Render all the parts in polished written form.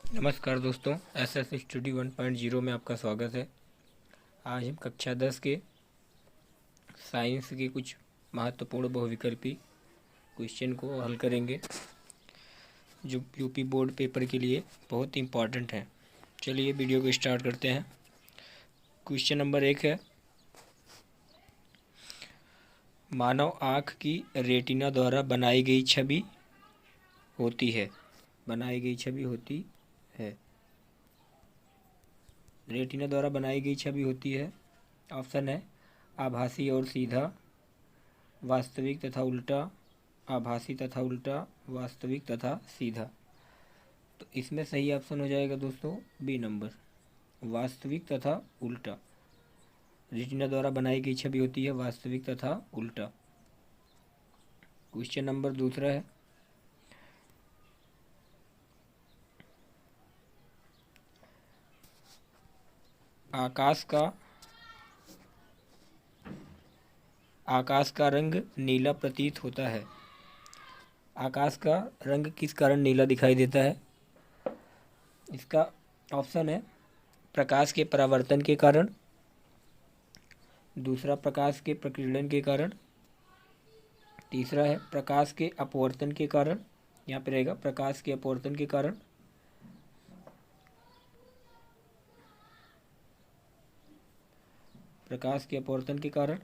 नमस्कार दोस्तों, SS study 1.0 में आपका स्वागत है। आज हम कक्षा 10 के साइंस के कुछ महत्वपूर्ण बहुविकल्पी क्वेश्चन को हल करेंगे, जो यूपी बोर्ड पेपर के लिए बहुत इम्पॉर्टेंट है। चलिए वीडियो को स्टार्ट करते हैं। क्वेश्चन नंबर 1 है, मानव आँख की रेटिना द्वारा बनाई गई छवि होती है। रेटिना द्वारा बनाई गई छवि होती है। ऑप्शन है आभासी और सीधा, वास्तविक तथा उल्टा, आभासी तथा उल्टा, वास्तविक तथा सीधा। तो इसमें सही ऑप्शन हो जाएगा दोस्तों बी नंबर, वास्तविक तथा उल्टा। रेटिना द्वारा बनाई गई छवि होती है वास्तविक तथा उल्टा। क्वेश्चन नंबर दूसरा है, आकाश का रंग नीला प्रतीत होता है। आकाश का रंग किस कारण नीला दिखाई देता है? इसका ऑप्शन है प्रकाश के परावर्तन के कारण, दूसरा प्रकाश के प्रकीर्णन के कारण, तीसरा है प्रकाश के अपवर्तन के कारण। यहाँ पे रहेगा प्रकाश के अपवर्तन के कारण, प्रकाश के अपवर्तन के कारण,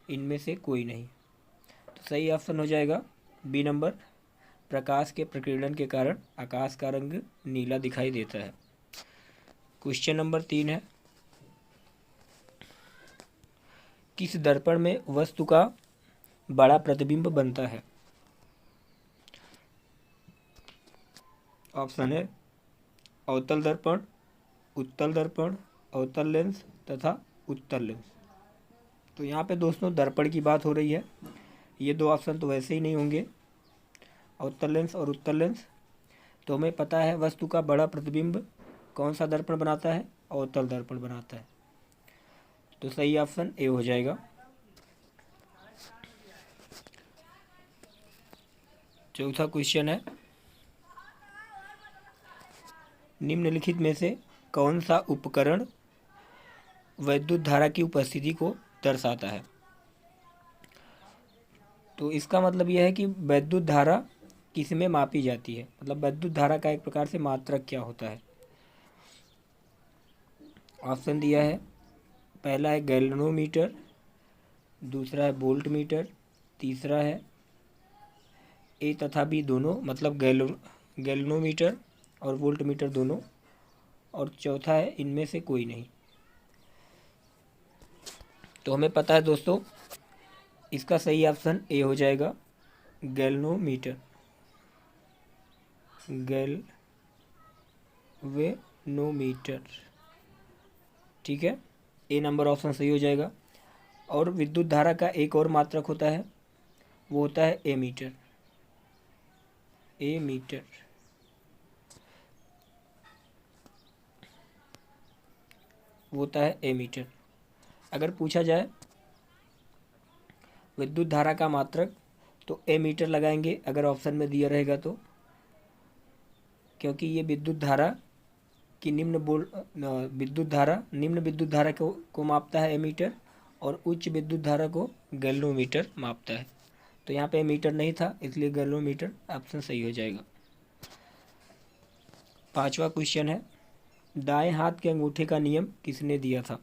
इनमें से कोई नहीं। तो सही ऑप्शन हो जाएगा बी नंबर, प्रकाश के प्रकीर्णन के कारण आकाश का रंग नीला दिखाई देता है। क्वेश्चन नंबर 3 है, किस दर्पण में वस्तु का बड़ा प्रतिबिंब बनता है? ऑप्शन है अवतल दर्पण, उत्तल दर्पण, अवतल लेंस तथा उत्तल लेंस। तो यहाँ पे दोस्तों दर्पण की बात हो रही है। ये दो ऑप्शन तो वैसे ही नहीं होंगे, अवतल लेंस और उत्तल लेंस। तो हमें पता है वस्तु का बड़ा प्रतिबिंब कौन सा दर्पण बनाता है? अवतल दर्पण बनाता है। तो सही ऑप्शन ए हो जाएगा। चौथा क्वेश्चन है, निम्नलिखित में से कौन सा उपकरण वैद्युत धारा की उपस्थिति को दर्शाता है? तो इसका मतलब यह है कि वैद्युत धारा किस में मापी जाती है, मतलब वैद्युत धारा का एक प्रकार से मात्रक क्या होता है। ऑप्शन दिया है, पहला है गैल्वेनोमीटर, दूसरा है वोल्ट मीटर, तीसरा है ए तथा बी दोनों, मतलब गैल्वेनोमीटर और वोल्ट मीटर दोनों, और चौथा है इनमें से कोई नहीं। तो हमें पता है दोस्तों इसका सही ऑप्शन ए हो जाएगा, गैल्वेनोमीटर, गैल्वेनोमीटर। ठीक है, ए नंबर ऑप्शन सही हो जाएगा। और विद्युत धारा का एक और मात्रक होता है, वो होता है एमीटर, एमीटर। वो होता है एमीटर। अगर पूछा जाए विद्युत धारा का मात्रक, तो एमीटर लगाएंगे अगर ऑप्शन में दिया रहेगा तो, क्योंकि ये विद्युत धारा की निम्न विद्युत धारा को मापता है एमीटर, और उच्च विद्युत धारा को गैल्वेनोमीटर मापता है। तो यहाँ पे एमीटर नहीं था, इसलिए गैल्वेनोमीटर ऑप्शन सही हो जाएगा। पांचवा क्वेश्चन है, दाएं हाथ के अंगूठे का नियम किसने दिया था?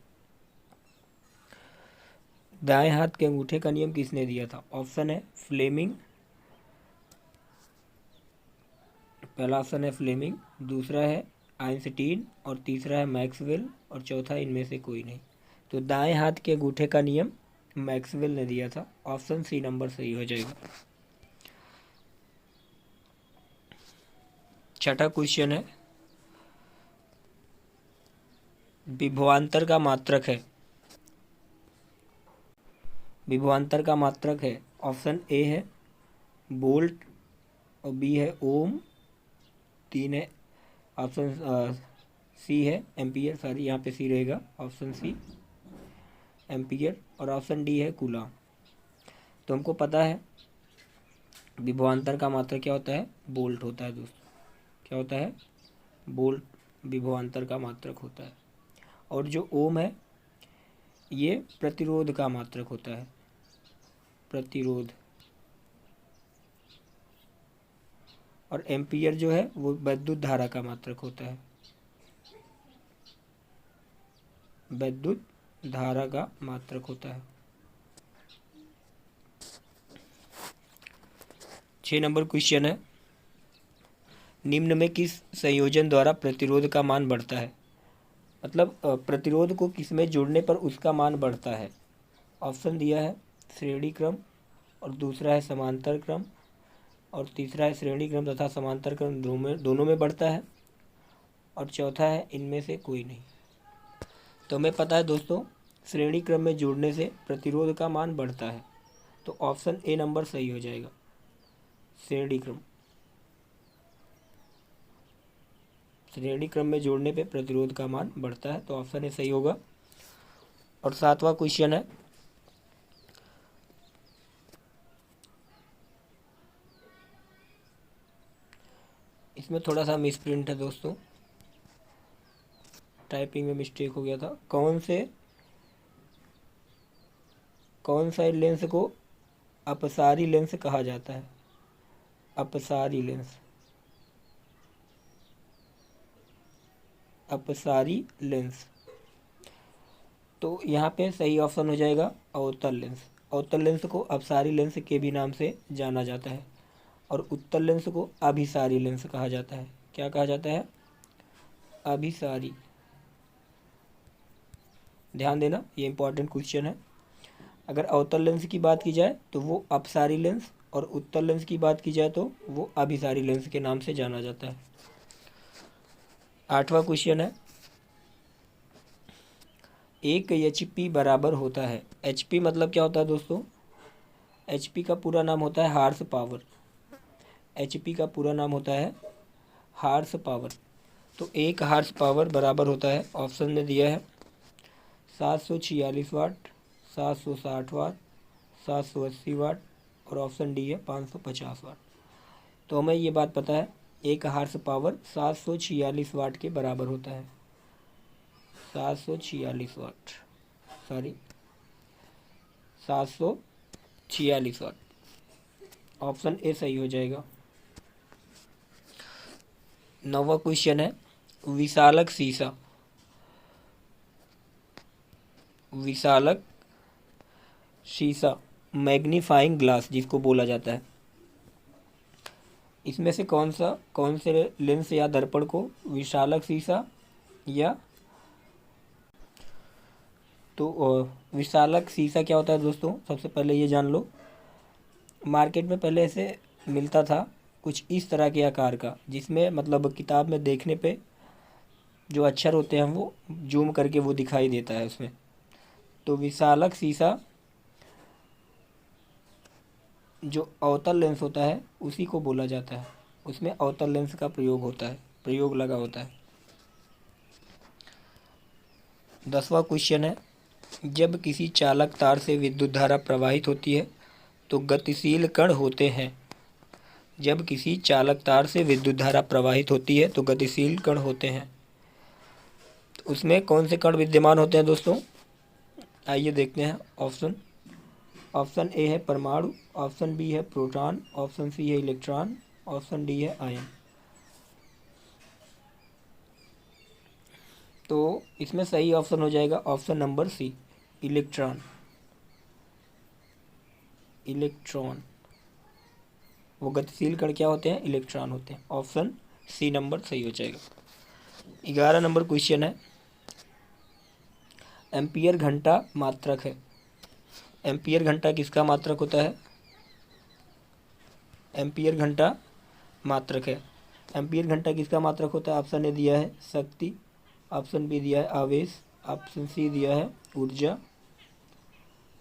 दाएं हाथ के अंगूठे का नियम किसने दिया था? ऑप्शन है फ्लेमिंग, पहला ऑप्शन है फ्लेमिंग, दूसरा है आइंस्टीन, और तीसरा है मैक्सवेल, और चौथा इनमें से कोई नहीं। तो दाएं हाथ के अंगूठे का नियम मैक्सवेल ने दिया था। ऑप्शन सी नंबर सही हो जाएगा। छठा क्वेश्चन है, विभवांतर का मात्रक है। विभवांतर का मात्रक है, ऑप्शन ए है वोल्ट, और बी है ओम, तीन है ऑप्शन सी है एम्पियर, सॉरी यहाँ पे सी रहेगा, ऑप्शन सी एम्पियर, और ऑप्शन डी है कूलम। तो हमको पता है विभवांतर का मात्रक क्या होता है? वोल्ट होता है दोस्तों। क्या होता है? वोल्ट विभवांतर का मात्रक होता है। और जो ओम है ये प्रतिरोध का मात्रक होता है, प्रतिरोध। और एम्पियर जो है वो विद्युत धारा का मात्रक होता है, विद्युत धारा का मात्रक होता है। 6 नंबर क्वेश्चन है, निम्न में किस संयोजन द्वारा प्रतिरोध का मान बढ़ता है? मतलब प्रतिरोध को किस में जोड़ने पर उसका मान बढ़ता है? ऑप्शन दिया है श्रेणी क्रम, और दूसरा है समांतर क्रम, और तीसरा है श्रेणी क्रम तथा समांतर क्रम दोनों में बढ़ता है, और चौथा है इनमें से कोई नहीं। तो हमें पता है दोस्तों श्रेणी क्रम में जोड़ने से प्रतिरोध का मान बढ़ता है, तो ऑप्शन ए नंबर सही हो जाएगा, श्रेणी क्रम। श्रेणी क्रम में जोड़ने पे प्रतिरोध का मान बढ़ता है, तो ऑप्शन ए सही होगा। और 7वां क्वेश्चन है, इसमें थोड़ा सा मिसप्रिंट है दोस्तों, टाइपिंग में मिस्टेक हो गया था। कौन सा लेंस को अपसारी लेंस कहा जाता है? अपसारी लेंस, अपसारी लेंस। तो यहाँ पे सही ऑप्शन हो जाएगा अवतल लेंस। अवतल लेंस को अपसारी लेंस के भी नाम से जाना जाता है, और उत्तल लेंस को अभिसारी लेंस कहा जाता है। क्या कहा जाता है? अभिसारी। ध्यान देना, ये इंपॉर्टेंट क्वेश्चन है। अगर अवतल लेंस की बात की जाए तो वो अपसारी लेंस, और उत्तल लेंस की बात की जाए तो वो अभिसारी लेंस के नाम से जाना जाता है। 8वां क्वेश्चन है, 1 HP बराबर होता है। HP मतलब क्या होता है दोस्तों? HP का पूरा नाम होता है हार्स पावर। HP का पूरा नाम होता है हार्स पावर। तो 1 हार्स पावर बराबर होता है, ऑप्शन में दिया है 746 वाट, 760 वाट, 780 वाट, और ऑप्शन डी है 550 वाट। तो हमें ये बात पता है 1 हार्स पावर 746 वाट के बराबर होता है, 746 वाट, सॉरी 746 वाट। ऑप्शन ए सही हो जाएगा। 9वां क्वेश्चन है, विशालक शीशा, विशालक शीशा मैग्नीफाइंग ग्लास जिसको बोला जाता है, इसमें से कौन से लेंस या दर्पण को विशालक शीशा या तो विशालक शीशा क्या होता है दोस्तों? सबसे पहले ये जान लो, मार्केट में पहले ऐसे मिलता था कुछ इस तरह के आकार का, जिसमें मतलब किताब में देखने पे जो अक्षर होते हैं वो जूम करके वो दिखाई देता है उसमें। तो विशालक शीशा जो अवतल लेंस होता है उसी को बोला जाता है, उसमें अवतल लेंस का प्रयोग होता है, प्रयोग लगा होता है। 10वां क्वेश्चन है, जब किसी चालक तार से विद्युत धारा प्रवाहित होती है तो गतिशील कण होते हैं। जब किसी चालक तार से विद्युत धारा प्रवाहित होती है तो गतिशील कण होते हैं। तो उसमें कौन से कण विद्यमान होते हैं दोस्तों? आइए देखते हैं ऑप्शन। ऑप्शन ए है परमाणु, ऑप्शन बी है प्रोटॉन, ऑप्शन सी है इलेक्ट्रॉन, ऑप्शन डी है आयन। तो इसमें सही ऑप्शन हो जाएगा option number C, electron. Electron, वो गतिशील कण क्या होते हैं? इलेक्ट्रॉन होते हैं। ऑप्शन सी नंबर सही हो जाएगा। 11 नंबर क्वेश्चन है, एम्पियर घंटा मात्रक है। एम्पियर घंटा किसका मात्रक होता है? एम्पियर घंटा मात्रक है। एम्पियर घंटा किसका मात्रक होता है? ऑप्शन ए दिया है शक्ति, ऑप्शन बी दिया है आवेश, ऑप्शन सी दिया है ऊर्जा,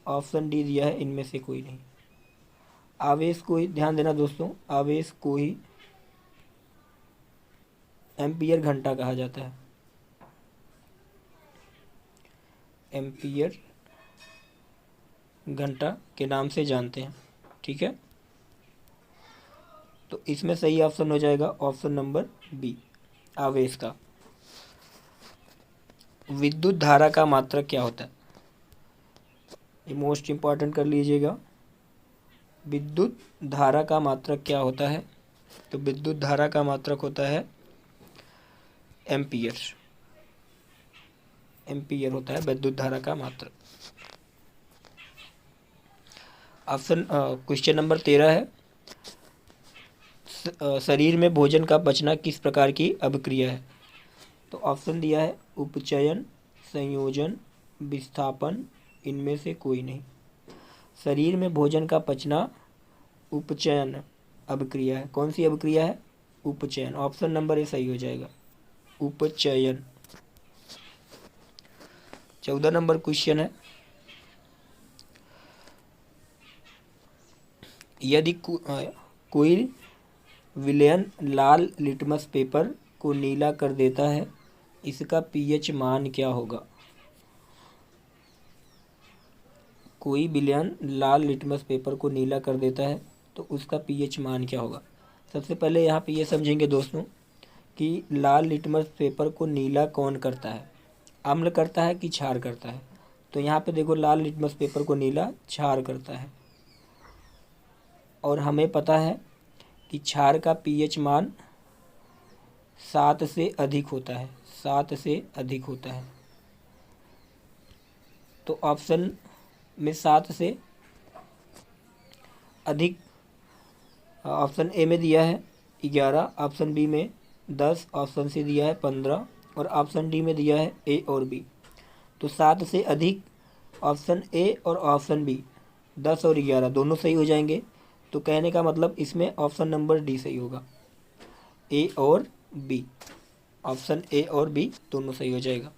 ऑप्शन डी दिया है इनमें से कोई नहीं। आवेश को ही ध्यान देना दोस्तों, आवेश को ही एम्पियर घंटा कहा जाता है। एम्पियर घंटा के नाम से जानते हैं, ठीक है। तो इसमें सही ऑप्शन हो जाएगा ऑप्शन नंबर बी, आवेश का। विद्युत धारा का मात्रक क्या होता है? ये मोस्ट इम्पॉर्टेंट कर लीजिएगा। विद्युत धारा का मात्रक क्या होता है? तो विद्युत धारा का मात्रक होता है एम्पियर। एम्पियर होता है विद्युत धारा का मात्रक। ऑप्शन क्वेश्चन नंबर 13 है, शरीर में भोजन का पचना किस प्रकार की अभिक्रिया है? तो ऑप्शन दिया है उपचयन, संयोजन, विस्थापन, इनमें से कोई नहीं। शरीर में भोजन का पचना उपचयन अभिक्रिया है। कौन सी अभिक्रिया है? उपचयन। ऑप्शन नंबर ए सही हो जाएगा, उपचयन। 14 नंबर क्वेश्चन है, यदि कोई विलयन लाल लिटमस पेपर को नीला कर देता है, इसका पीएच मान क्या होगा? कोई विलयन लाल लिटमस पेपर को नीला कर देता है तो उसका पीएच मान क्या होगा? सबसे पहले यहाँ पे ये समझेंगे दोस्तों कि लाल लिटमस पेपर को नीला कौन करता है, अम्ल करता है कि क्षार करता है? तो यहाँ पे देखो, लाल लिटमस पेपर को नीला क्षार करता है, और हमें पता है कि क्षार का पीएच मान 7 से अधिक होता है, 7 से अधिक होता है। तो ऑप्शन में 7 से अधिक, ऑप्शन ए में दिया है 11, ऑप्शन बी में 10, ऑप्शन सी दिया है 15 और ऑप्शन डी में दिया है ए और बी। तो 7 से अधिक ऑप्शन ए और ऑप्शन बी, 10 और 11 दोनों सही हो जाएंगे। तो कहने का मतलब इसमें ऑप्शन नंबर डी सही होगा, ए और बी। ऑप्शन ए और बी दोनों सही हो जाएगा।